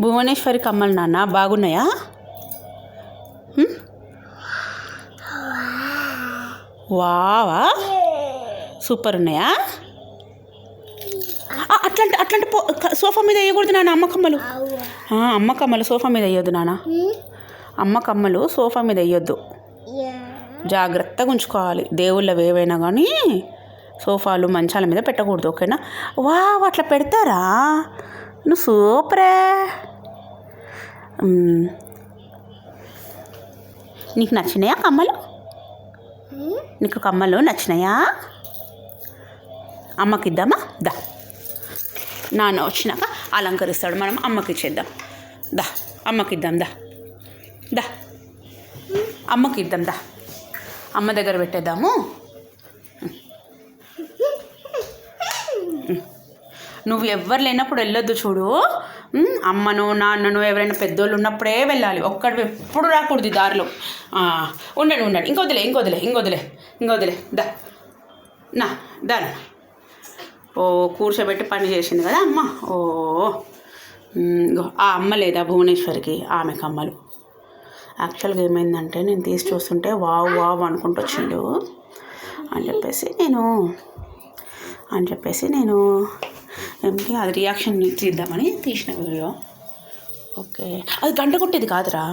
భువనేశ్వరి కమ్మలు నాన్న బాగున్నాయా? వావా సూపర్ ఉన్నాయా? అట్లాంటి అట్లాంటి సోఫా మీద వేయకూడదు నాన్న అమ్మ కమ్మలు. అమ్మ కమ్మలు సోఫా మీద వేయొద్దు నాన్న. అమ్మ కమ్మలు సోఫా మీద వేయొద్దు, జాగ్రత్తగా ఉంచుకోవాలి. దేవుళ్ళవి ఏవైనా కానీ సోఫాలు మంచాల మీద పెట్టకూడదు, ఓకేనా? వా అట్లా పెడతారా? నువ్వు సూపరే. నీకు నచ్చినాయా కమ్మలు? నీకు కమ్మలు నచ్చినాయా? అమ్మకి ఇద్దామా? దా, నాన్న వచ్చినాక అలంకరిస్తాడు, మనం అమ్మకి ఇచ్చేద్దాం. దా అమ్మకి ఇద్దాం, దా దా అమ్మకి ఇద్దాం, దా అమ్మ దగ్గర పెట్టేద్దాము. నువ్వు ఎవ్వరు లేనప్పుడు వెళ్ళొద్దు చూడు. అమ్మను నాన్నను ఎవరైనా పెద్దోళ్ళు ఉన్నప్పుడే వెళ్ళాలి, ఒక్కడు ఎప్పుడు రాకూడదు దారిలో. ఉండండి ఉండండి, ఇంకొదిలే ఇంకొదిలే ఇంకొదిలే ఇంకొదిలే. దా నా దాని ఓ కూర్చోబెట్టి పని చేసింది కదా అమ్మ. ఓ ఆ అమ్మ లేదా భువనేశ్వరికి, ఆమె కమ్మలు. యాక్చువల్గా ఏమైందంటే నేను తీసి చూస్తుంటే వావ్ వావ్ అనుకుంటూ వచ్చిండు అని చెప్పేసి నేను ఏంటి అది రియాక్షన్ తీద్దామని తీసిన వీడియో. ఓకే, అది గంట కొట్టేది కాదురా.